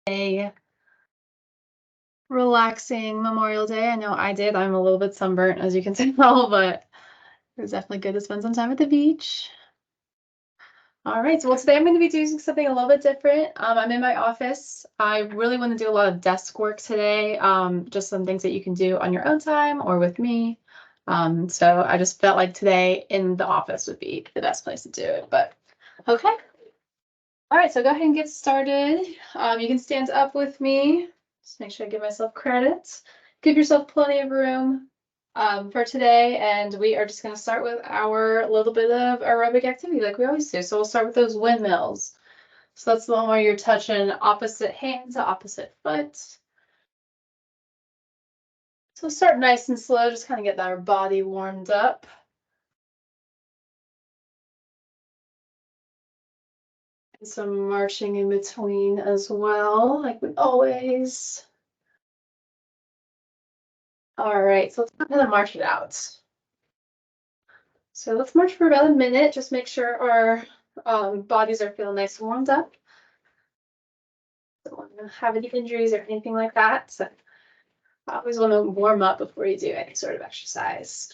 a relaxing Memorial Day. I know I did. I'm a little bit sunburnt, as you can tell, but it was definitely good to spend some time at the beach. All right, so today I'm going to be doing something a little bit different. I'm in my office. I really want to do a lot of desk work today, just some things that you can do on your own time or with me. So I just felt like today in the office would be the best place to do it, but okay. All right, so go ahead and get started. You can stand up with me. Just make sure I give myself credit. Give yourself plenty of room for today, and we are just going to start with our little bit of aerobic activity like we always do. So we'll start with those windmills. So that's the one where you're touching opposite hand to opposite foot. So start nice and slow, just kind of get our body warmed up. And some marching in between as well, like we always. All right, so let's go ahead and march it out. So let's march for about a minute. Just make sure our bodies are feeling nice and warmed up. Don't want to have any injuries or anything like that. So I always want to warm up before you do any sort of exercise.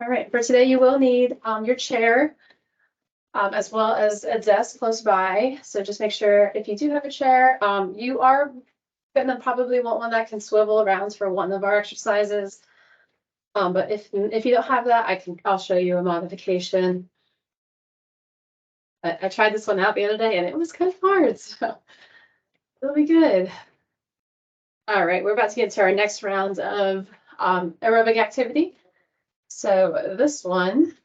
All right, for today you will need your chair as well as a desk close by. So just make sure if you do have a chair, you are gonna probably want one that can swivel around for one of our exercises. But if you don't have that, I'll show you a modification. I tried this one out the other day and it was kind of hard, so it'll be good. All right, we're about to get into our next round of aerobic activity. So this one,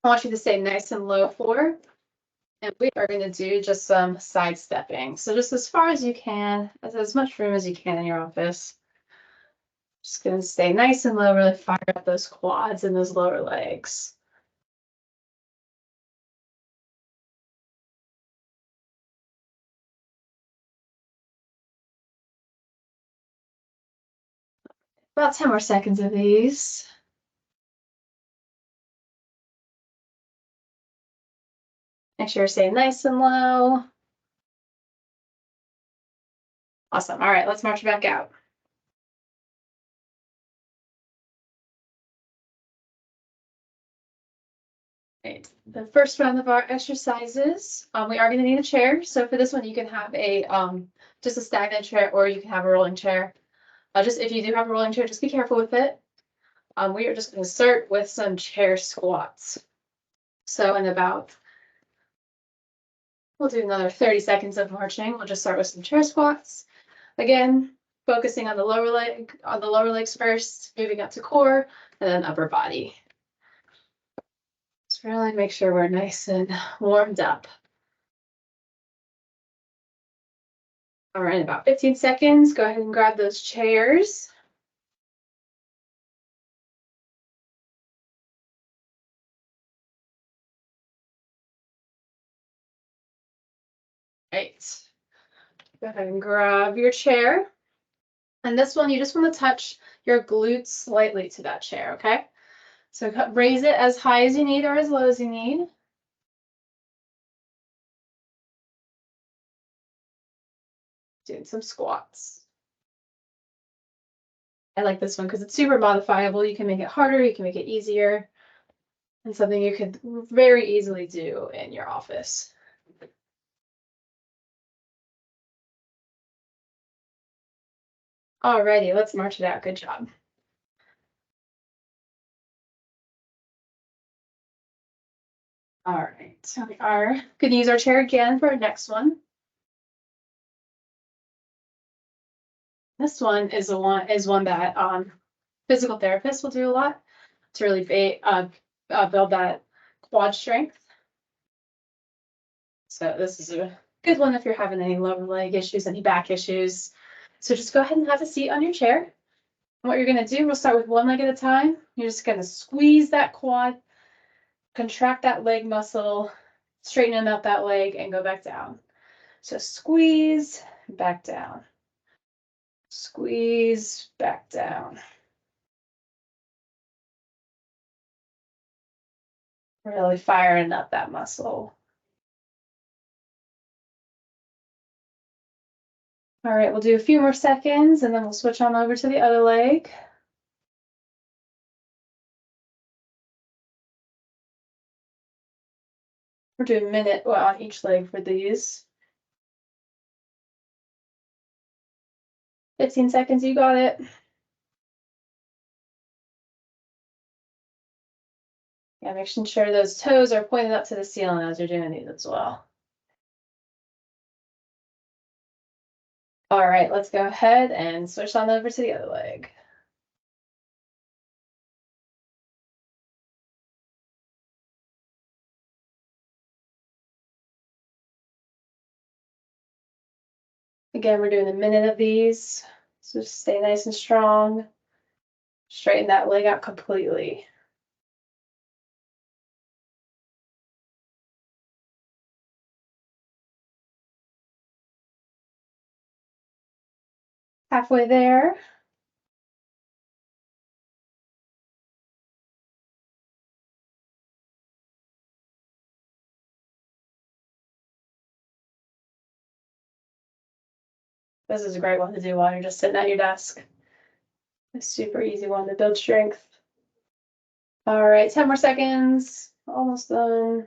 I want you to stay nice and low for, and we are going to do just some sidestepping. So just as far as you can, as much room as you can in your office. Just going to stay nice and low, really fire up those quads and those lower legs. About 10 more seconds of these. Make sure you're staying nice and low. Awesome. All right, let's march back out. Right. The first round of our exercises, we are going to need a chair. So for this one, you can have a just a stagnant chair, or you can have a rolling chair. Just if you do have a rolling chair, just be careful with it. We are just going to start with some chair squats. So we'll do another 30 seconds of marching. We'll just start with some chair squats. Again, focusing on the lower legs first, moving up to core, and then upper body. Just really make sure we're nice and warmed up. All right, about 15 seconds. Go ahead and grab those chairs. Right. Go ahead and grab your chair. And this one, you just want to touch your glutes slightly to that chair, okay? So raise it as high as you need or as low as you need. Doing some squats. I like this one because it's super modifiable. You can make it harder, you can make it easier, and something you could very easily do in your office. Alrighty, let's march it out. Good job. All right, so we are going to use our chair again for our next one. This one is one that physical therapists will do a lot to really build that quad strength. So this is a good one if you're having any lower leg issues, any back issues. So just go ahead and have a seat on your chair. What you're going to do, we'll start with one leg at a time. You're just going to squeeze that quad, contract that leg muscle, straighten out that leg, and go back down. So squeeze, back down. Squeeze, back down. Really firing up that muscle. All right, we'll do a few more seconds and then we'll switch on over to the other leg. We're doing a minute on each leg for these. 15 seconds, you got it. Yeah, making sure those toes are pointed up to the ceiling as you're doing these as well. All right, let's go ahead and switch on over to the other leg. Again, we're doing a minute of these, so just stay nice and strong. Straighten that leg out completely. Halfway there. This is a great one to do while you're just sitting at your desk. A super easy one to build strength. All right, 10 more seconds. Almost done.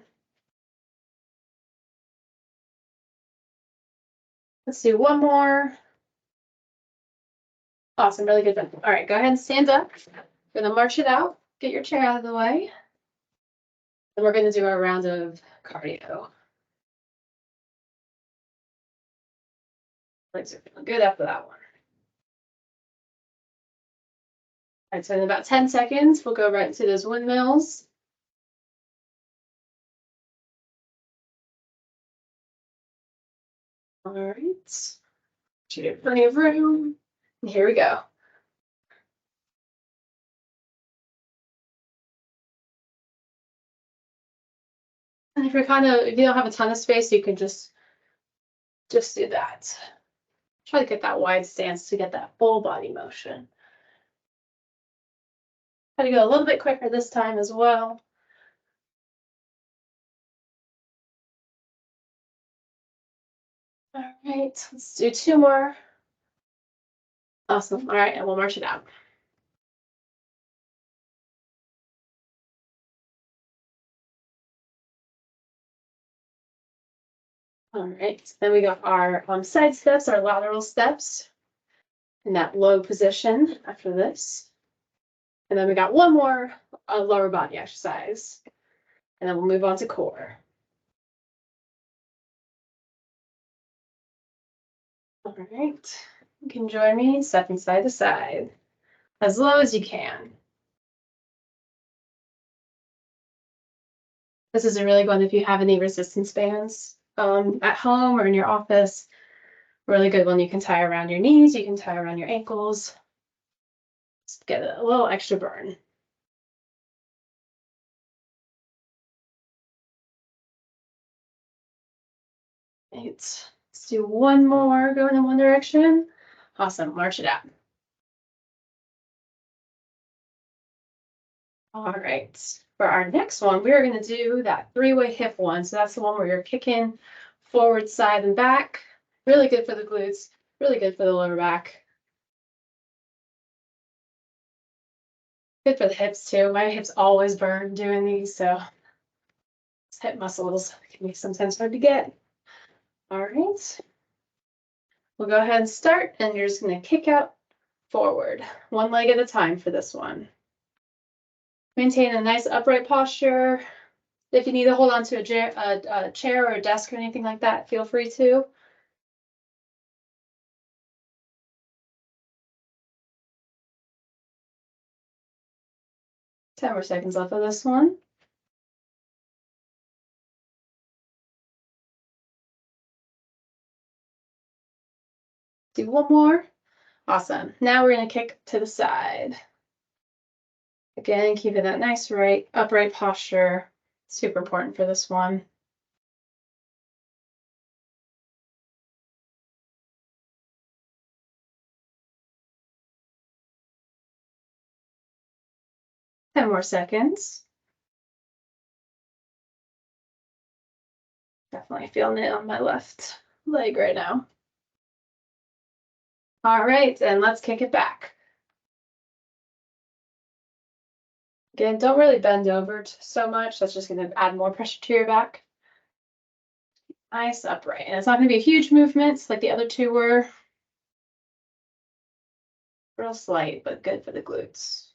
Let's do one more. Awesome, really good. All right, go ahead and stand up. We're gonna march it out. Get your chair out of the way. Then we're gonna do our round of cardio. Legs are feeling good after that one. All right, so in about 10 seconds, we'll go right into those windmills. All right, you have plenty of room. And here we go. And if you don't have a ton of space, you can just do that. Try to get that wide stance to get that full body motion. Try to go a little bit quicker this time as well. All right, let's do two more. Awesome. All right, and we'll march it out. All right, then we got our side steps, our lateral steps in that low position after this. And then we got one more lower body exercise. And then we'll move on to core. All right, you can join me stepping side to side as low as you can. This is a really good one if you have any resistance bands at home or in your office. Really good one you can tie around your knees, you can tie around your ankles. Just get a little extra burn. Right. Let's do one more going in one direction. Awesome, march it out. All right, for our next one, we're going to do that three-way hip one. So that's the one where you're kicking forward, side, and back. Really good for the glutes, really good for the lower back. Good for the hips too. My hips always burn doing these, so hip muscles can be sometimes hard to get. All right, we'll go ahead and start, and you're just going to kick out forward, one leg at a time for this one. Maintain a nice upright posture. If you need to hold on to a chair or a desk or anything like that, feel free to. Ten more seconds left of this one. Do one more. Awesome. Now we're going to kick to the side. Again, keeping that nice upright posture. Super important for this one. Ten more seconds. Definitely feeling it on my left leg right now. All right, and let's kick it back. Again, don't really bend over so much. That's just going to add more pressure to your back. Nice upright. And it's not going to be a huge movement like the other two were. Real slight, but good for the glutes.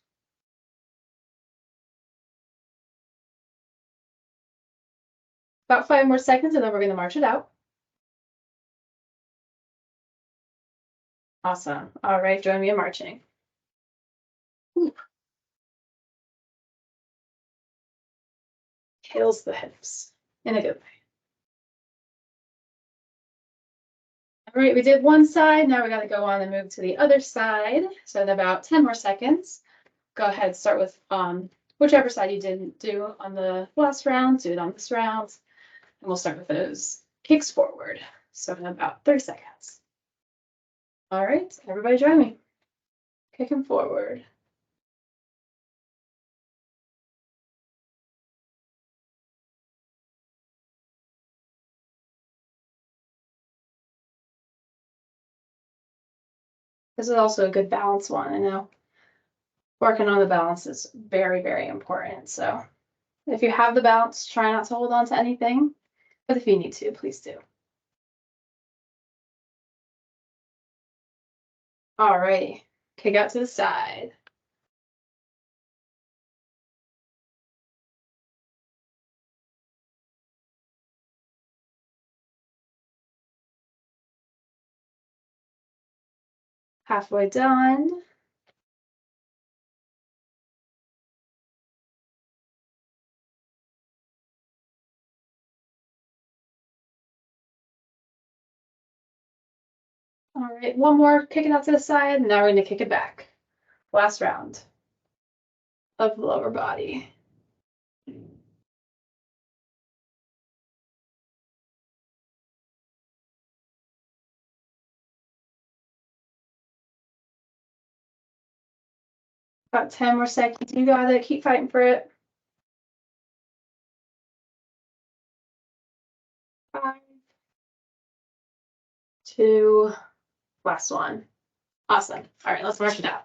About 5 more seconds, and then we're going to march it out. Awesome. All right, join me in marching. Ooh. Kills the hips in a good way. All right, we did one side. Now we got to go on and move to the other side. So in about 10 more seconds, go ahead, start with whichever side you didn't do on the last round, do it on this round. And we'll start with those kicks forward. So in about 30 seconds. All right, everybody join me. Kicking forward. This is also a good balance one. I know working on the balance is very, very important. So if you have the balance, try not to hold on to anything. But if you need to, please do. All righty, kick out to the side. Halfway done. All right, one more, kick it out to the side. Now we're gonna kick it back. Last round of the lower body. About 10 more seconds. You got it. Keep fighting for it. 5, 2, last one. Awesome. All right, let's march it out.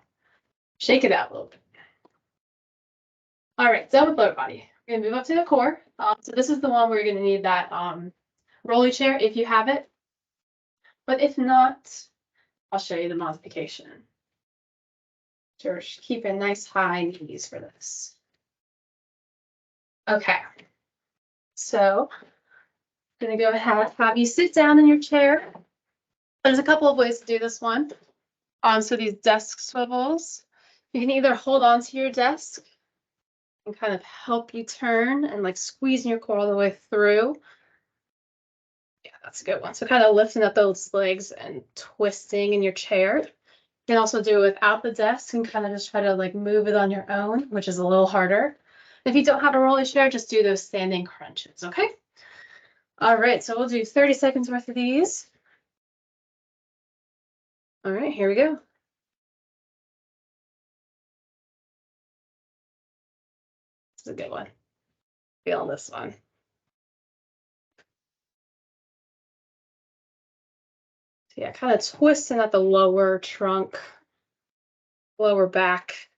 Shake it out a little bit. All right, done with lower body. We're gonna move up to the core. So this is the one where you're gonna need that rolly chair if you have it. But if not, I'll show you the modification. Just keep a nice high knees for this. Okay. So I'm gonna go ahead have you sit down in your chair. There's a couple of ways to do this one. So these desk swivels, you can either hold on to your desk and kind of help you turn and like squeezing your core all the way through. Yeah, that's a good one. So kind of lifting up those legs and twisting in your chair. You can also do it without the desk and kind of just try to like move it on your own, which is a little harder. If you don't have a rolly chair, just do those standing crunches, okay? All right, so we'll do 30 seconds worth of these. All right, here we go. This is a good one. Feel this one. So yeah, kind of twisting at the lower trunk, lower back,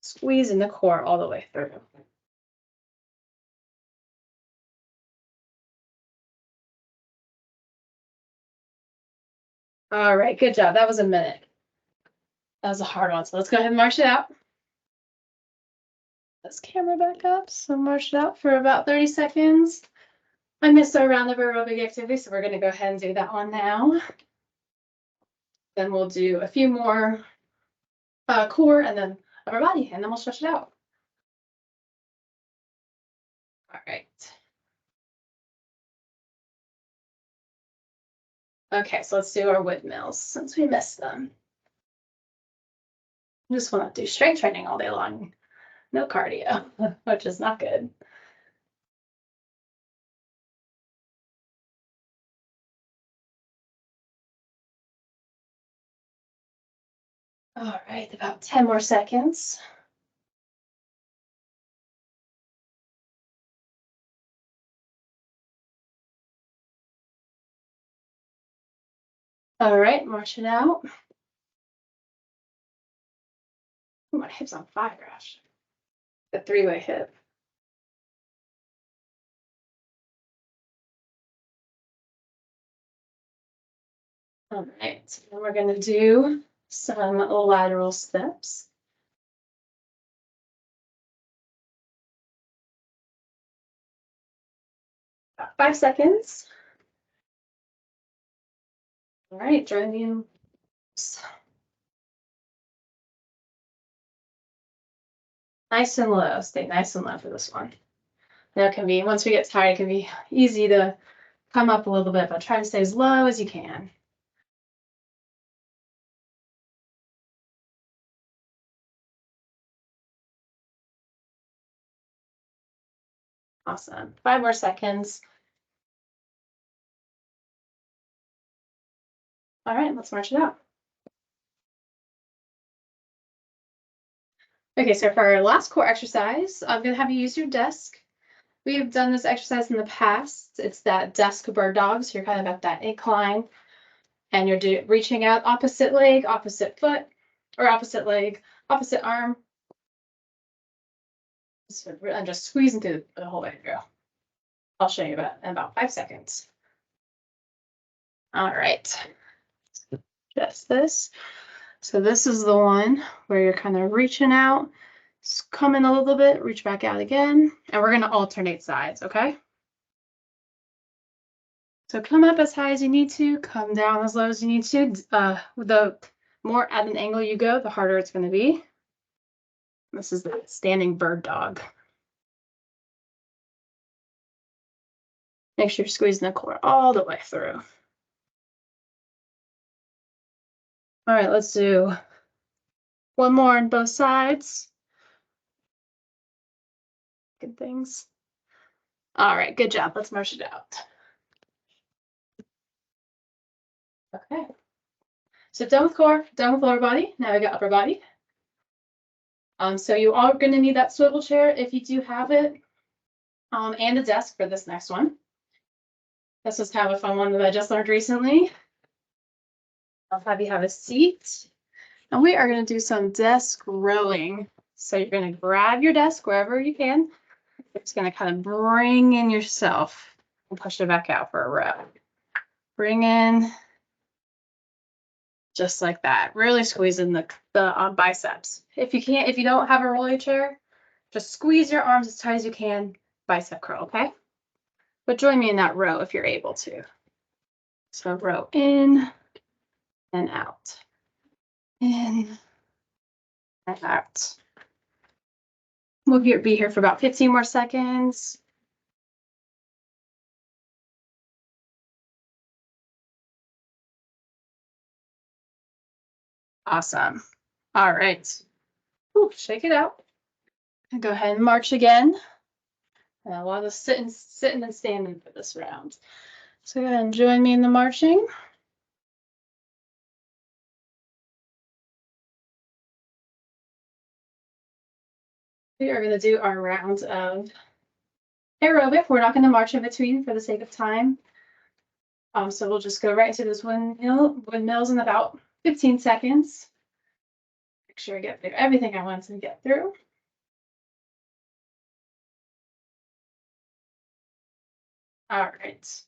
squeezing the core all the way through. All right, good job. That was a minute. That was a hard one. So let's go ahead and march it out. This camera back up. So march it out for about 30 seconds. I missed our round of aerobic activity, so we're going to go ahead and do that one now. Then we'll do a few more core and then upper body, and then we'll stretch it out. All right. Okay, so let's do our windmills since we missed them. I just want to do strength training all day long. No cardio, which is not good. All right, about 10 more seconds. All right, march it out. Ooh, my hip's on fire, gosh. The three-way hip. All right, so then we're gonna do some lateral steps. About 5 seconds. All right, join me in. Nice and low, stay nice and low for this one. Now it can be, once we get tired, it can be easy to come up a little bit, but try to stay as low as you can. Awesome. 5 more seconds. All right, let's march it out. Okay, so for our last core exercise, I'm going to have you use your desk. We have done this exercise in the past. It's that desk bird dog. So you're kind of at that incline and you're reaching out opposite leg, opposite foot, or opposite leg, opposite arm. And just squeezing through the whole way through. I'll show you in about 5 seconds. All right. Just this. So this is the one where you're kind of reaching out, come in a little bit, reach back out again, and we're going to alternate sides, okay? So come up as high as you need to, come down as low as you need to. The more at an angle you go, the harder it's going to be. This is the standing bird dog. Make sure you're squeezing the core all the way through. All right, let's do one more on both sides. Good things. All right, good job. Let's march it out. Okay. So done with core, done with lower body. Now we got upper body. So you are going to need that swivel chair if you do have it, and a desk for this next one. This was kind of a fun one that I just learned recently. I'll have you have a seat. And we are going to do some desk rowing. So you're going to grab your desk wherever you can. You're just going to kind of bring in yourself and push it back out for a row. Bring in. Just like that. Really squeezing the biceps. If you don't have a roller chair, just squeeze your arms as tight as you can. Bicep curl, okay? But join me in that row if you're able to. So row in and out. In and out. We'll be here for about 15 more seconds. Awesome. All right. Ooh, shake it out. And go ahead and march again. And a lot of sitting and standing for this round. So go ahead and join me in the marching. We are going to do our round of aerobic. We're not going to march in between for the sake of time. So we'll just go right into this windmills in about 15 seconds. Make sure I get through everything I want to get through. All right.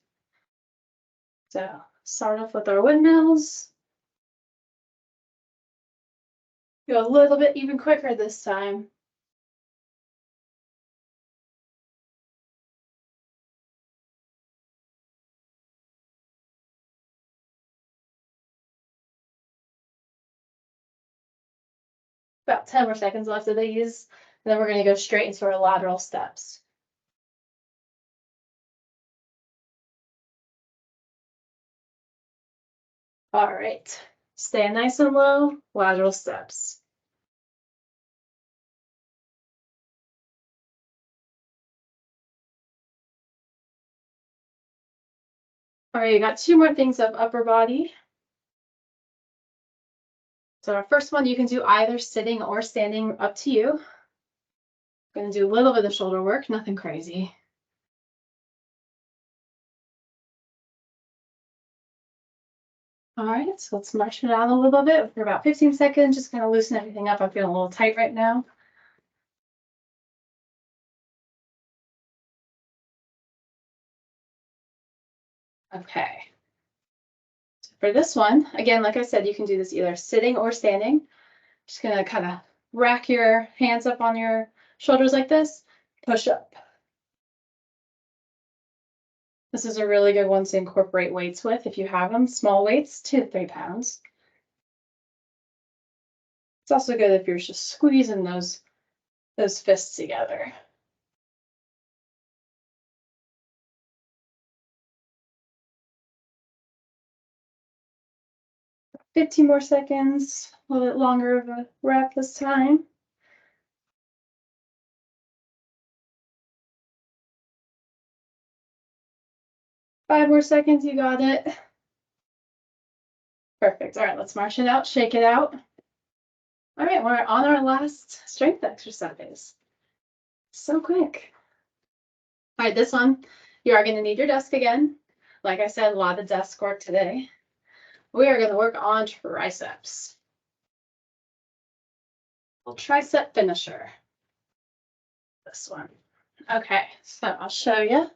So start off with our windmills. Go a little bit even quicker this time. About 10 more seconds left of these. And then we're going to go straight into our lateral steps. All right. Stay nice and low, lateral steps. All right, you got 2 more things of upper body. So our first one, you can do either sitting or standing, up to you. Going to do a little bit of shoulder work, nothing crazy. All right, so let's march it out a little bit for about 15 seconds, just kind of loosen everything up. I'm feeling a little tight right now. Okay. So for this one, again, like I said, you can do this either sitting or standing. Just gonna kind of rack your hands up on your shoulders like this, push up. This is a really good one to incorporate weights with if you have them, small weights, 2 to 3 pounds. It's also good if you're just squeezing those fists together. 15 more seconds, a little bit longer of a rep this time. 5 more seconds, you got it. Perfect. All right, let's march it out, shake it out. All right, we're on our last strength exercise. So quick. All right, this one, you are going to need your desk again. Like I said, a lot of desk work today. We are going to work on triceps. Well, tricep finisher. This one. Okay, so I'll show you.